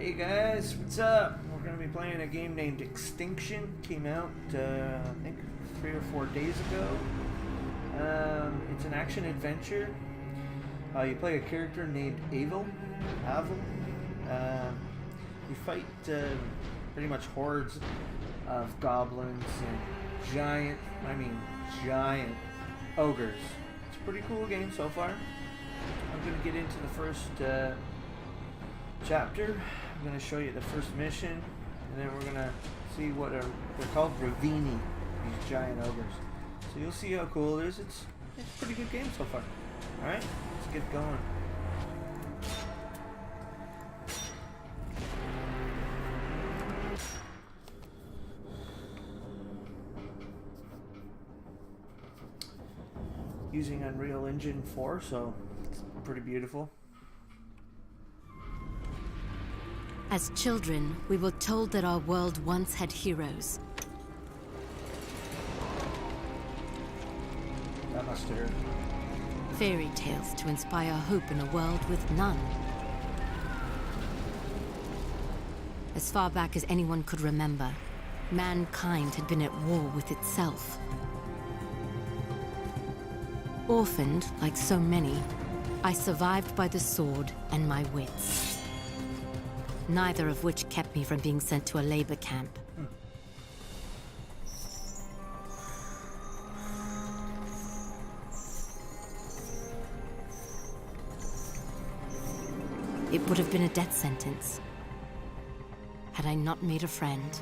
Hey guys, what's up? We're going to be playing a game named Extinction. Came out, I think, 3 or 4 days ago. It's an action adventure. You play a character named Avel. You fight pretty much hordes of goblins and giant ogres. It's a pretty cool game so far. I'm going to get into the first chapter. I'm going to show you the first mission, and then we're going to see what they're called, Ravini, these giant ogres. So you'll see how cool it is. It's a pretty good game so far. Alright, let's get going. Using Unreal Engine 4, so it's pretty beautiful. As children, we were told that our world once had heroes. That must hurt. Fairy tales to inspire hope in a world with none. As far back as anyone could remember, mankind had been at war with itself. Orphaned, like so many, I survived by the sword and my wits. Neither of which kept me from being sent to a labor camp. It would have been a death sentence had I not made a friend.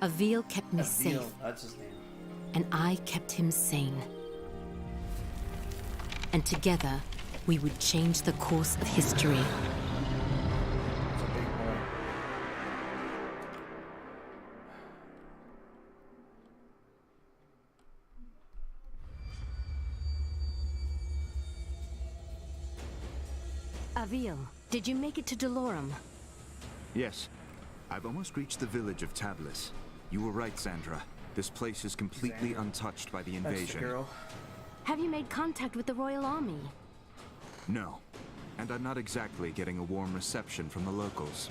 Avel kept me safe, That's his name. and I kept him sane. And together, we would change the course of history. It's a big boy. Avel, did you make it to Delorum? Yes. I've almost reached the village of Tablis. You were right, Sandra. This place is completely untouched by the That's the invasion. girl. Have you made contact with the Royal Army? No. And I'm not exactly getting a warm reception from the locals.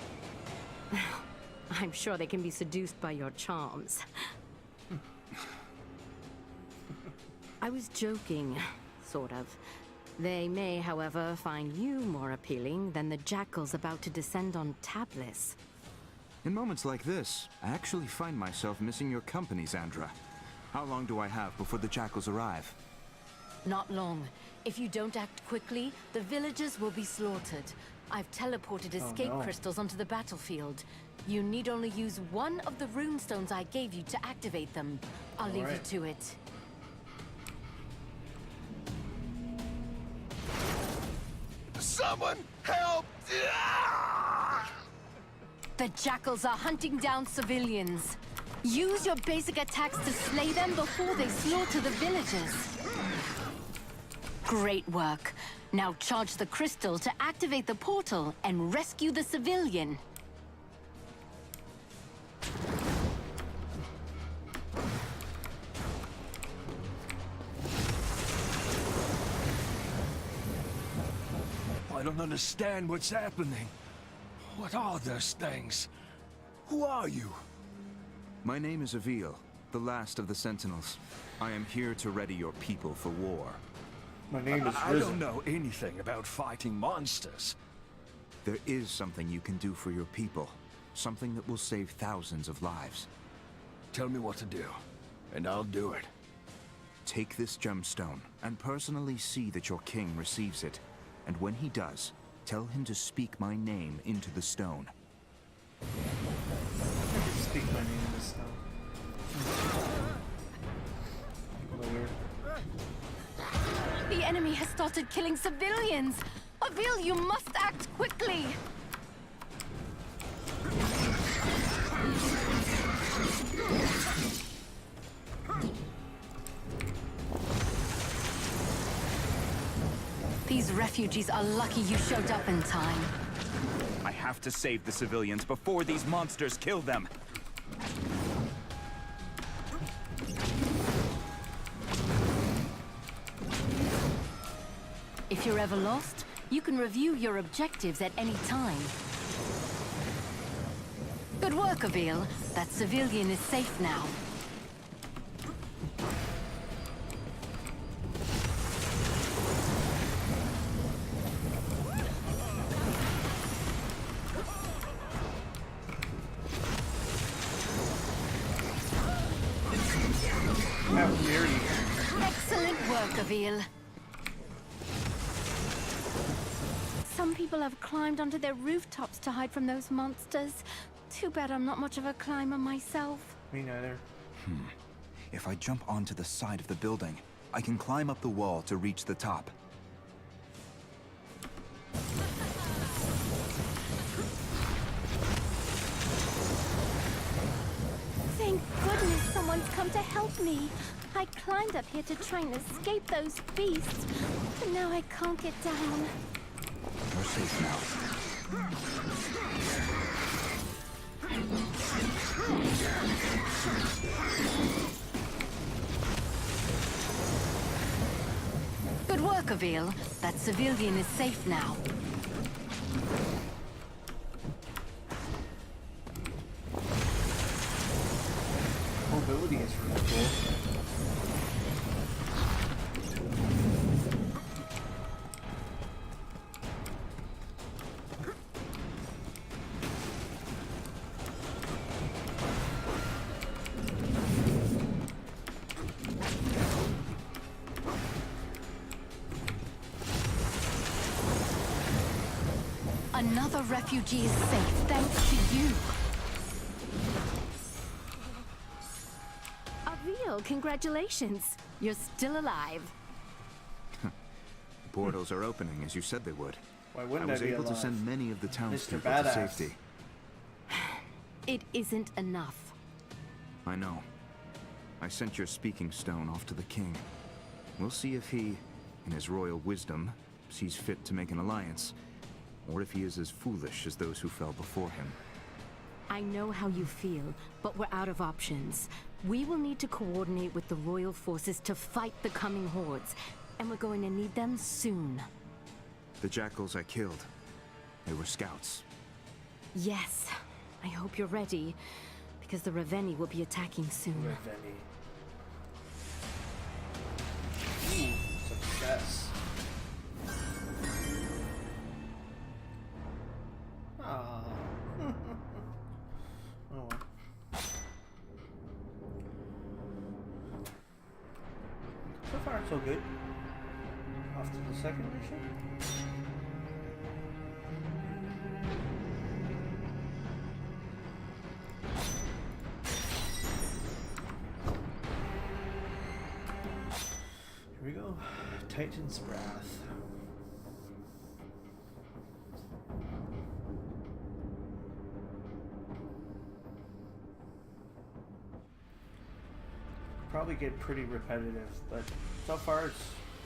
I'm sure they can be seduced by your charms. I was joking, sort of. They may, however, find you more appealing than the jackals about to descend on Tablis. In moments like this, I actually find myself missing your company, Sandra. How long do I have before the jackals arrive? Not long. If you don't act quickly, the villagers will be slaughtered. I've teleported escape crystals onto the battlefield. You need only use one of the runestones I gave you to activate them. I'll leave you to it. Someone help! The jackals are hunting down civilians. Use your basic attacks to slay them before they slaughter the villagers. Great work. Now charge the crystal to activate the portal and rescue the civilian. I don't understand what's happening. What are those things? Who are you? My name is Avel, the last of the Sentinels. I am here to ready your people for war. My name is I Risen. don't know anything about fighting monsters. There is something you can do for your people. Something that will save thousands of lives. Tell me what to do, and I'll do it. Take this gemstone, and personally see that your king receives it. And when he does, tell him to speak my name into the stone. I can speak my name in this stone. Weird. The enemy has started killing civilians! Avel, you must act quickly! These refugees are lucky you showed up in time. I have to save the civilians before these monsters kill them. If you're ever lost, You can review your objectives at any time. Good work, Avil. That civilian is safe now. How dare you? Excellent work, Avil. Some people have climbed onto their rooftops to hide from those monsters. Too bad I'm not much of a climber myself. Me neither. If I jump onto the side of the building, I can climb up the wall to reach the top. Thank goodness someone's come to help me. I climbed up here to try and escape those beasts, but now I can't get down. You're safe now. Good work, Avil. That civilian is safe now. Mobility is really cool. Another refugee is safe, thanks to you. Avil, congratulations. You're still alive. The portals are opening, as you said they would. Why wouldn't I was be able alive? to send many of the Mr. townspeople to Badass. safety. It isn't enough. I know. I sent your speaking stone off to the king. We'll see if he, in his royal wisdom, sees fit to make an alliance, or if he is as foolish as those who fell before him. I know how you feel, but we're out of options. We will need to coordinate with the royal forces to fight the coming hordes, and we're going to need them soon. The jackals I killed, they were scouts. Yes, I hope you're ready, because the Raveni will be attacking soon. Reveni. Ooh, success. Ah. Oh well. So far, so good. Off to the second mission. Here we go. Titan's Wrath. Probably get pretty repetitive, but so far it's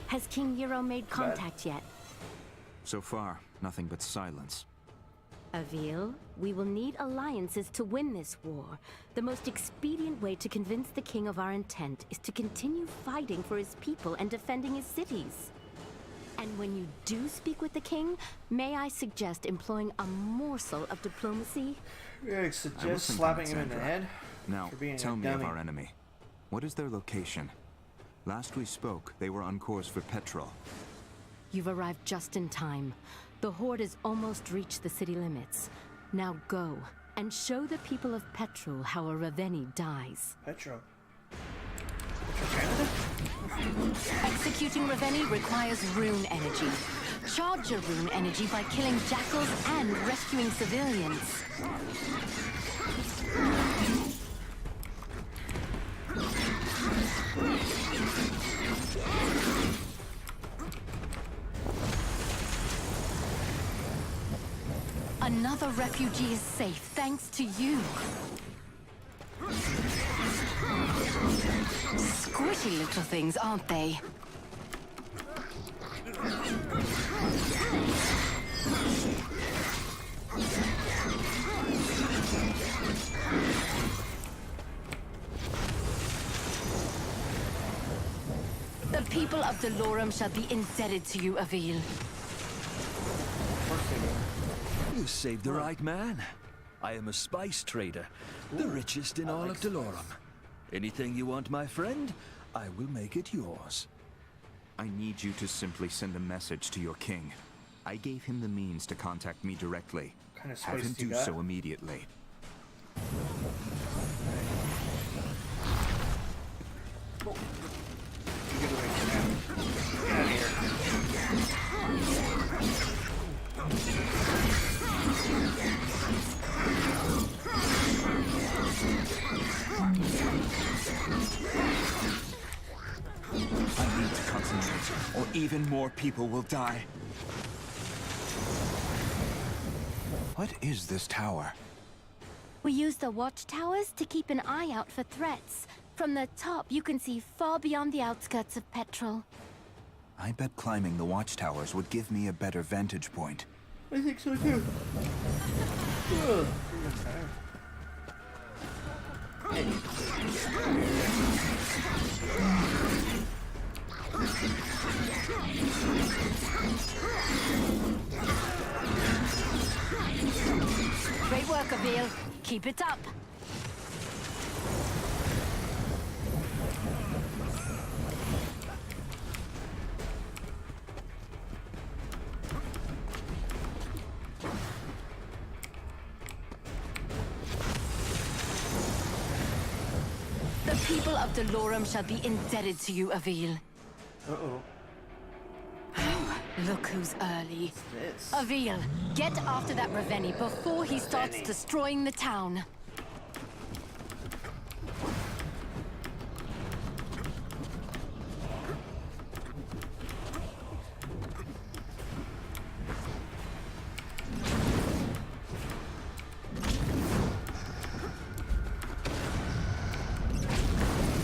Has King Euro made contact yet? So far, nothing but silence. Avil, we will need alliances to win this war. The most expedient way to convince the king of our intent is to continue fighting for his people and defending his cities. And when you do speak with the king, may I suggest employing a morsel of diplomacy? I I will suggest think slapping on him it, in the Sandra. head. Now, for being tell a me of dummy. our enemy. What is their location? Last we spoke, they were on course for Petrol. You've arrived just in time. The Horde has almost reached the city limits. Now go, and show the people of Petrol how a Raveni dies. Petro. Petro Canada? Executing Raveni requires rune energy. Charge your rune energy by killing jackals and rescuing civilians. Another refugee is safe thanks to you. Squishy little things, aren't they? The people of Delorum shall be indebted to you, Avil. You saved the right man. I am a spice trader, the richest in all of Delorum. Anything you want, my friend, I will make it yours. I need you to simply send a message to your king. I gave him the means to contact me directly. What kind of Have spice him do you do got? so immediately. You get away from that. Get out of here. I need to concentrate, or even more people will die. What is this tower? We use the watchtowers to keep an eye out for threats. From the top, you can see far beyond the outskirts of Petrol. I bet climbing the watchtowers would give me a better vantage point. I think so too. Ugh. Great work, Avil. Keep it up. The people of Delorum shall be indebted to you, Avil. Uh-oh. Look who's early. What's this? Avil, get after that Raveni before he starts Raveni. destroying the town.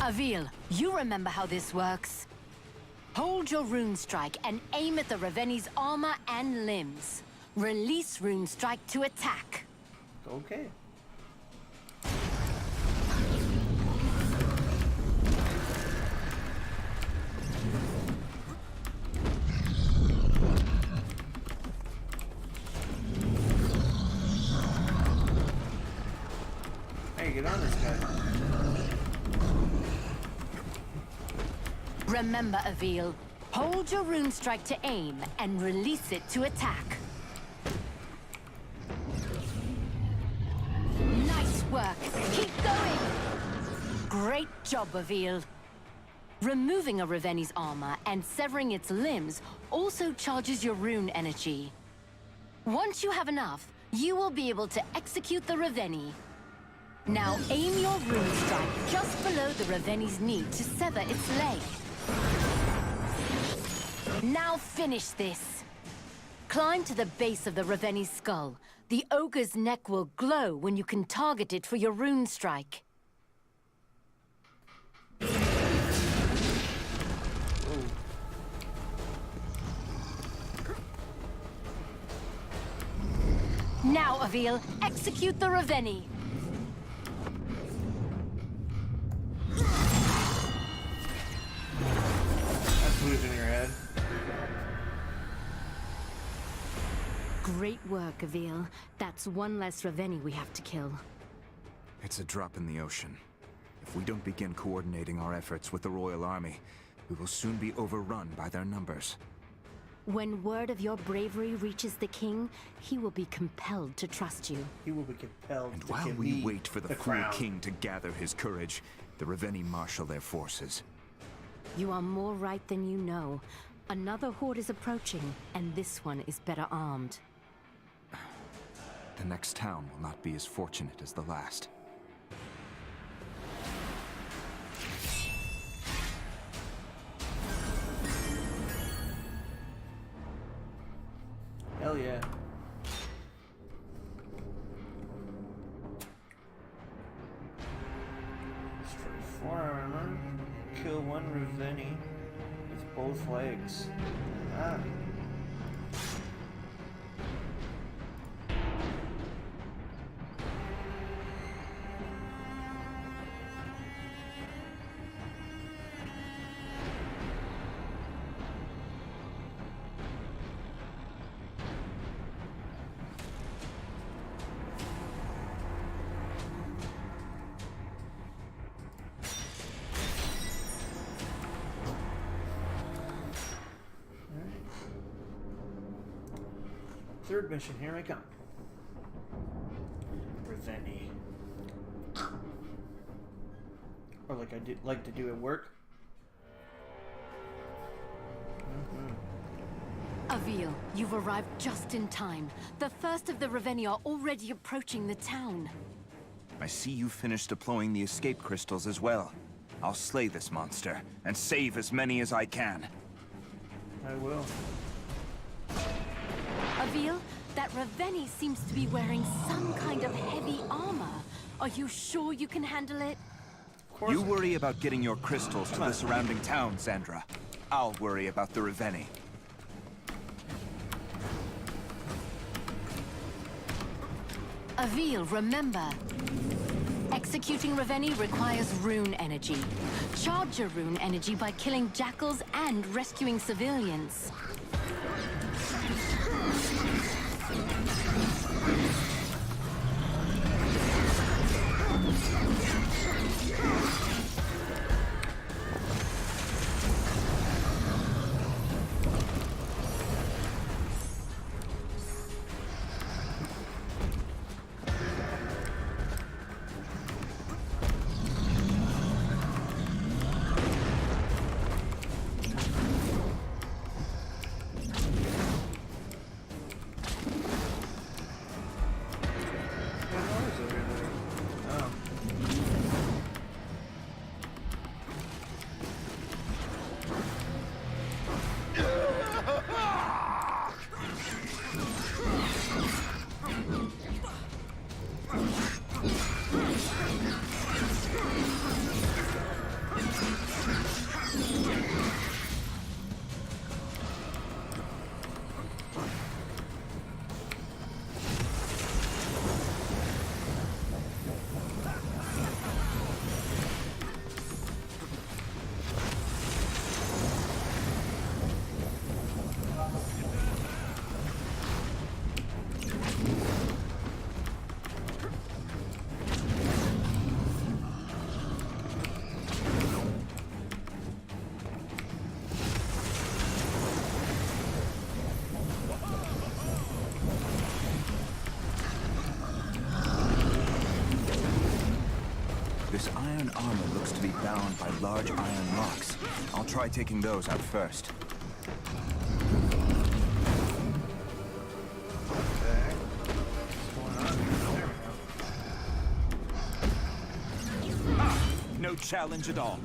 Avil, you remember how this works. Hold your rune strike and aim at the Raveni's armor and limbs. Release rune strike to attack. Okay. Hey, get on this guy. Remember, Avil, hold your rune strike to aim and release it to attack. Nice work. Keep going. Great job, Avil. Removing a Raveni's armor and severing its limbs also charges your rune energy. Once you have enough, you will be able to execute the Raveni. Now aim your rune strike just below the Raveni's knee to sever its leg. Now finish this. Climb to the base of the Raveni's skull. The ogre's neck will glow when you can target it for your rune strike. Now, Avil, execute the Raveni. That's losing your head. Great work, Avil. That's one less Raveni we have to kill. It's a drop in the ocean. If we don't begin coordinating our efforts with the Royal Army, we will soon be overrun by their numbers. When word of your bravery reaches the king, he will be compelled to trust you. He will be compelled And to while give we me wait for the fool crown. king to gather his courage, the Raveni marshal their forces. You are more right than you know. Another horde is approaching, and this one is better armed. The next town will not be as fortunate as the last. Hell yeah. Destroy 4 armor. Kill 1 Raveni with both legs. Ah. third mission. Here I come. Reveni. Or like I like to do at work. Avil, you've arrived just in time. The first of the Reveni are already approaching the town. I see you finished deploying the escape crystals as well. I'll slay this monster and save as many as I can. I will. Avil, that Reveni seems to be wearing some kind of heavy armor. Are you sure you can handle it? Of course. You worry about getting your crystals to the surrounding town, Sandra. I'll worry about the Reveni. Avil, remember, executing Reveni requires rune energy. Charge your rune energy by killing jackals and rescuing civilians. This iron armor looks to be bound by large iron locks. I'll try taking those out first. Okay. What's going on here? There we go. No challenge at all.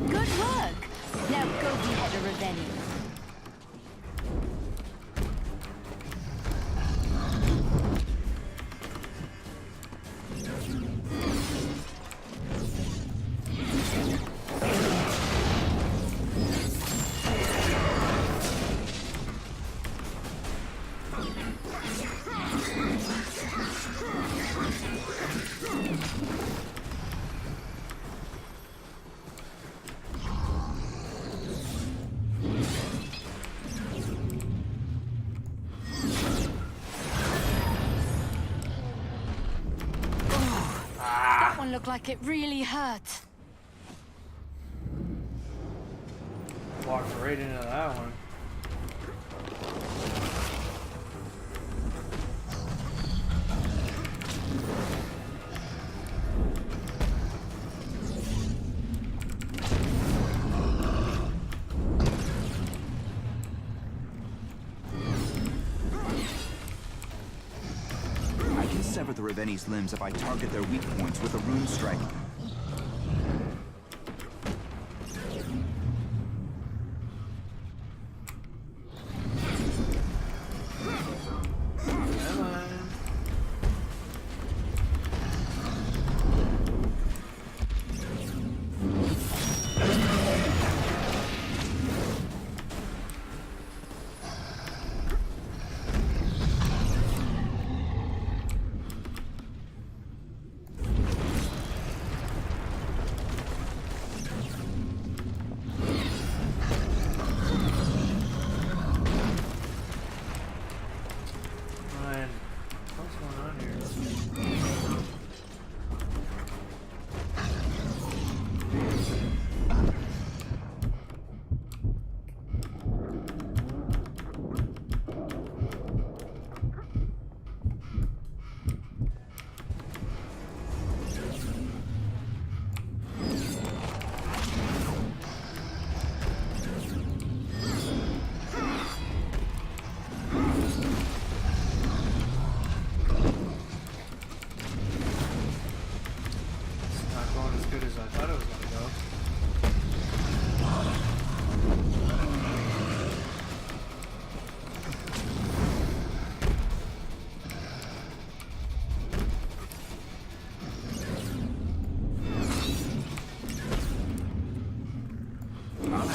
Good work! Now go behead a Reveni. That one looked like it really hurt. Walked right into that one. I can sever the Reveni's limbs if I target their weak points with a rune strike. Come on.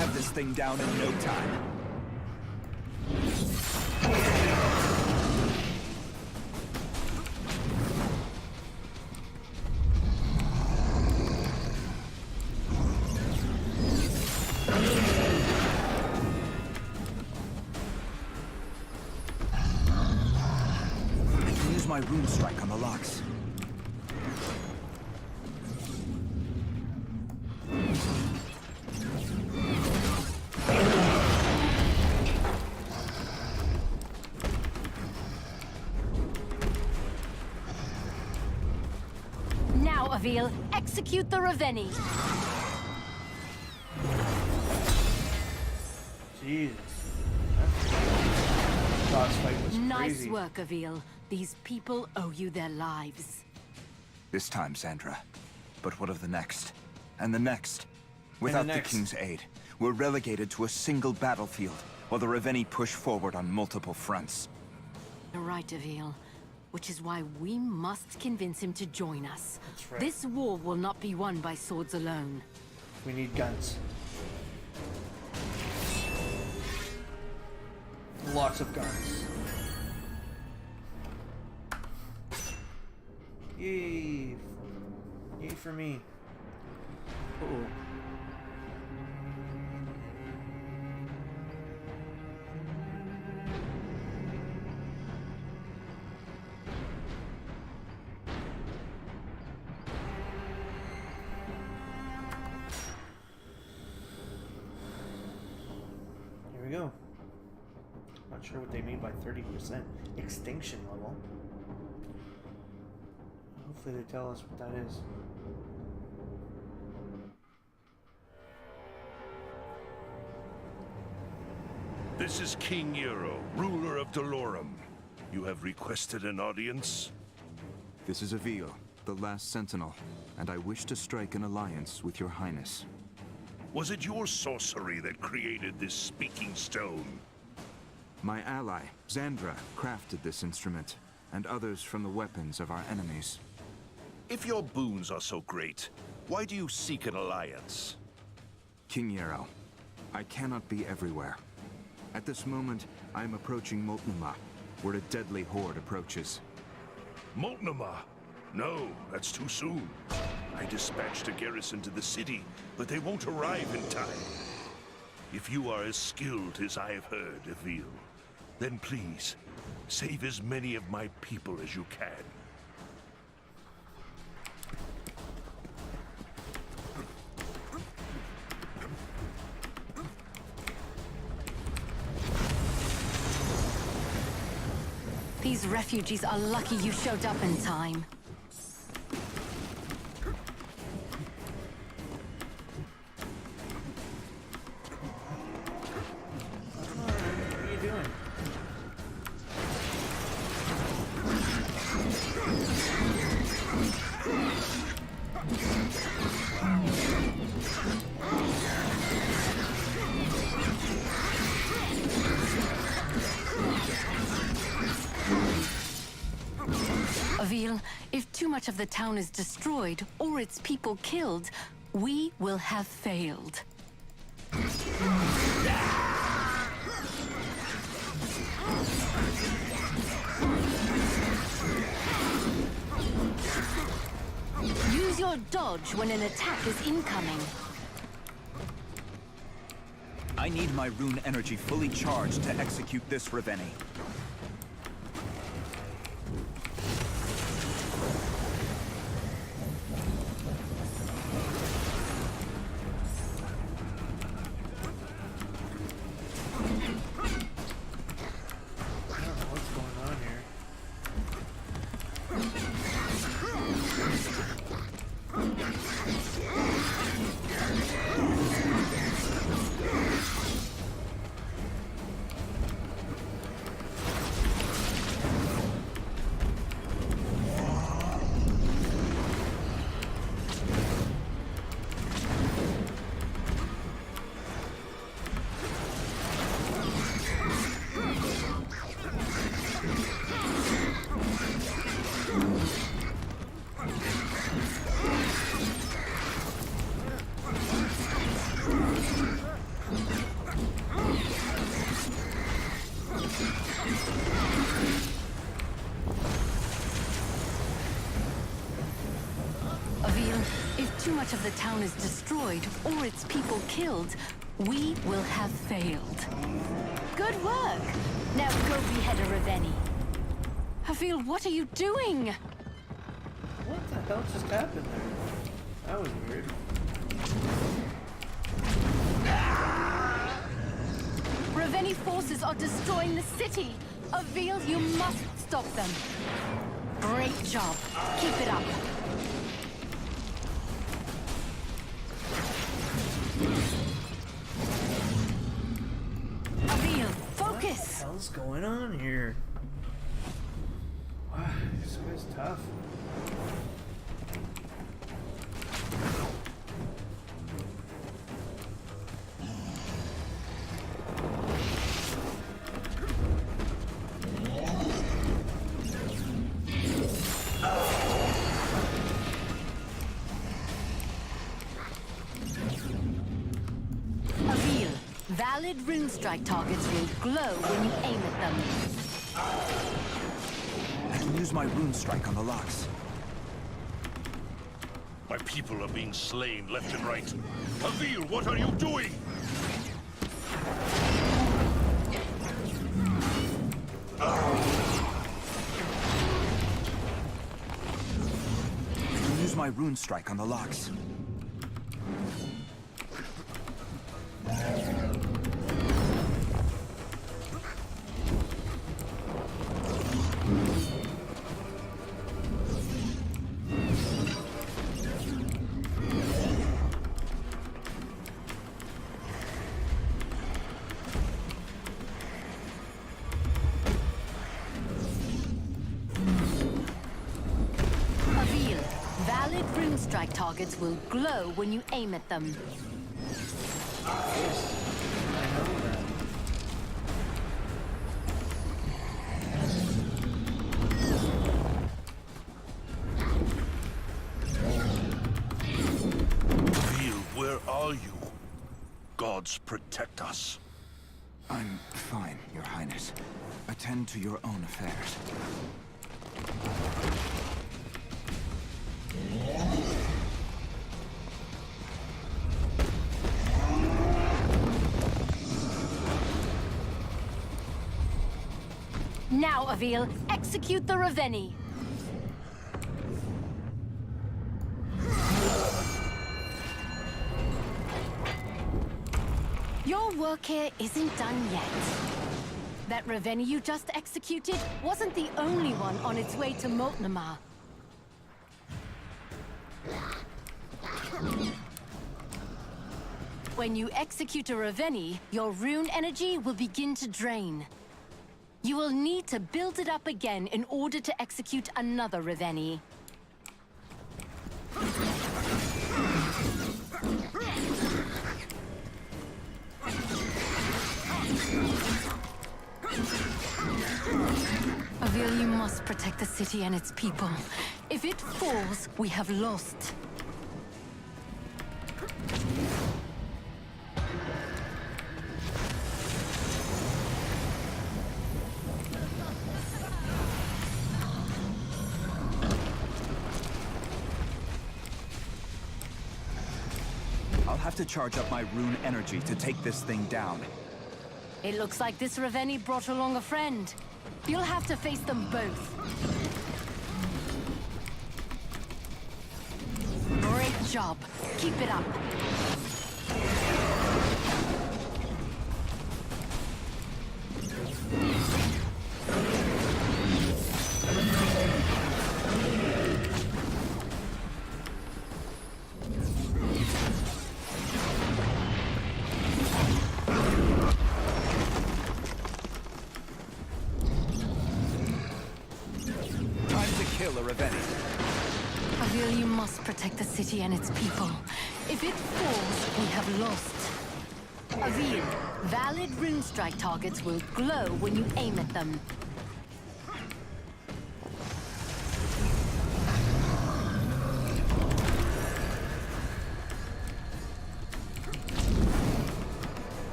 have this thing down in no time. I can use my rune strike on the locks. Now, Avil, execute the Reveni. Jesus. That boss fight was Nice crazy. work, Avil. These people owe you their lives. This time, Sandra. But what of the next? And the next? Without the next. King's aid, we're relegated to a single battlefield, while the Reveni push forward on multiple fronts. You're right, Avil. Which is why we must convince him to join us. That's right. This war will not be won by swords alone. We need guns. Lots of guns. Yay! Yay for me. Uh-oh. Here we go. Not sure what they mean by 30% extinction level. Hopefully they tell us what that is. This is King Euro, ruler of Dolorum. You have requested an audience? This is Avil, the last sentinel, and I wish to strike an alliance with your highness. Was it your sorcery that created this speaking stone? My ally, Xandra, crafted this instrument, and others from the weapons of our enemies. If your boons are so great, why do you seek an alliance? King Yarrow, I cannot be everywhere. At this moment, I am approaching Multnomah, where a deadly horde approaches. Multnomah? No, that's too soon. I dispatched a garrison to the city, but they won't arrive in time. If you are as skilled as I have heard, Avil, then please, save as many of my people as you can. These refugees are lucky you showed up in time. What are you doing? Avil, if too much of the town is destroyed or its people killed, we will have failed. Use your dodge when an attack is incoming. I need my rune energy fully charged to execute this Reveni. I don't know what's going on here. part of the town is destroyed or its people killed, we will have failed. Good work! Now go behead a Raveni. Havil, what are you doing? What the hell just happened there? That was weird. Raveni forces are destroying the city. Avil, you must stop them. Great job. Keep it up. Avil, focus. What the hell's going on here? Wow, this guy's tough. Avil, valid rune strike targets will glow when you aim at them. I can use my rune strike on the locks. My people are being slain left and right. Avil, what are you doing? I can use my rune strike on the locks. Avil, valid rune strike targets will glow when you aim at them. I know that. Avil, where are you? Gods protect us. I'm fine, Your Highness. Attend to your own affairs. Now, Avil, execute the Raveni. Your work here isn't done yet. That Raveni you just executed wasn't the only one on its way to Moltnamar. When you execute a Raveni, your rune energy will begin to drain. You will need to build it up again in order to execute another Raveni. Avil, you must protect the city and its people. If it falls, we have lost. I'll have to charge up my rune energy to take this thing down. It looks like this Raveni brought along a friend. You'll have to face them both. Great job. Keep it up. Time to kill a Raveni. Avil, you must protect the city and its people. If it falls, we have lost. Avil, valid rune strike targets will glow when you aim at them.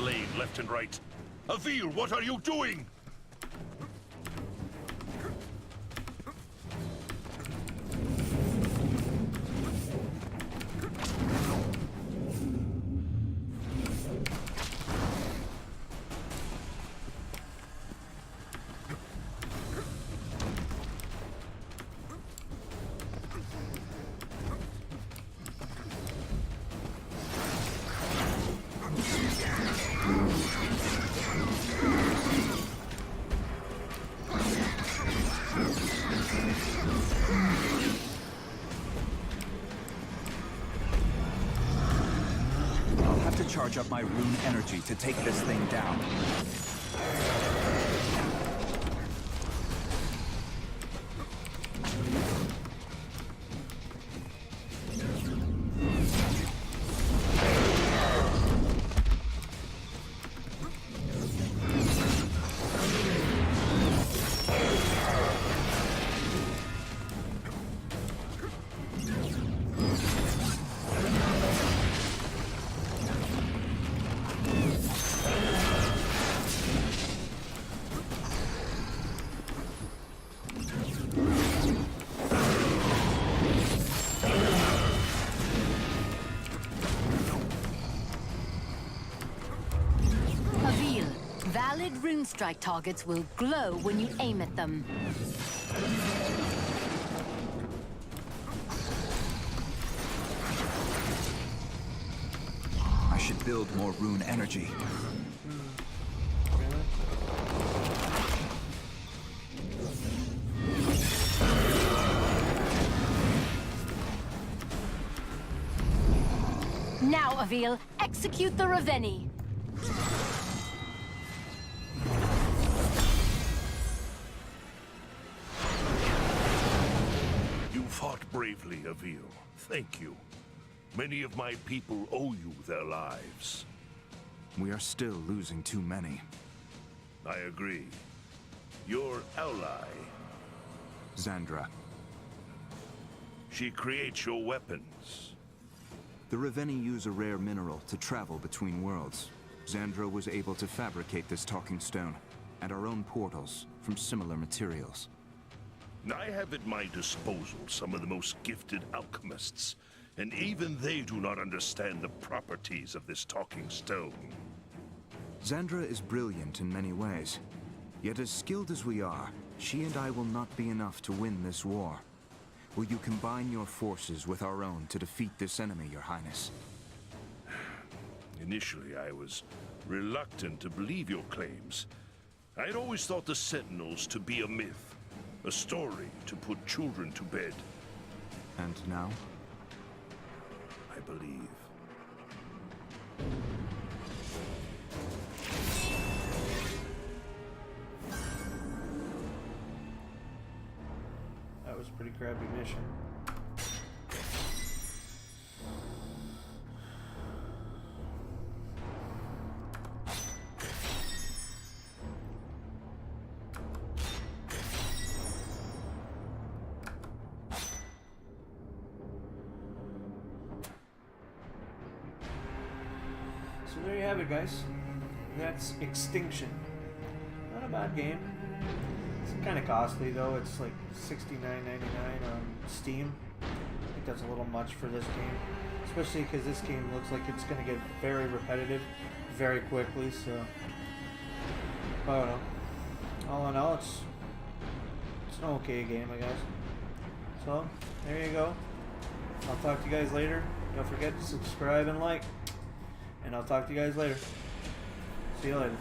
slain left and right. Avil, what are you doing? Charge up my rune energy to take this thing down. Valid rune strike targets will glow when you aim at them. I should build more rune energy. Now, Avil, execute the Raveni. You fought bravely, Avil. Thank you. Many of my people owe you their lives. We are still losing too many. I agree. Your ally, Xandra. she creates your weapons. The Raveni use a rare mineral to travel between worlds. Xandra was able to fabricate this talking stone, and our own portals, from similar materials. I have at my disposal some of the most gifted alchemists, and even they do not understand the properties of this talking stone. Xandra is brilliant in many ways. Yet as skilled as we are, she and I will not be enough to win this war. Will you combine your forces with our own to defeat this enemy, Your Highness? Initially, I was reluctant to believe your claims. I'd always thought the Sentinels to be a myth, a story to put children to bed. And now? I believe. That was a pretty crappy mission. So there you have it, guys. That's Extinction. Not a bad game. It's kind of costly though. It's like $69.99 on Steam. I think that's a little much for this game, especially because this game looks like it's going to get very repetitive very quickly. So I don't know. All in all, it's an okay game, I guess. So there you go. I'll talk to you guys later. Don't forget to subscribe and like. And I'll talk to you guys later. See you later.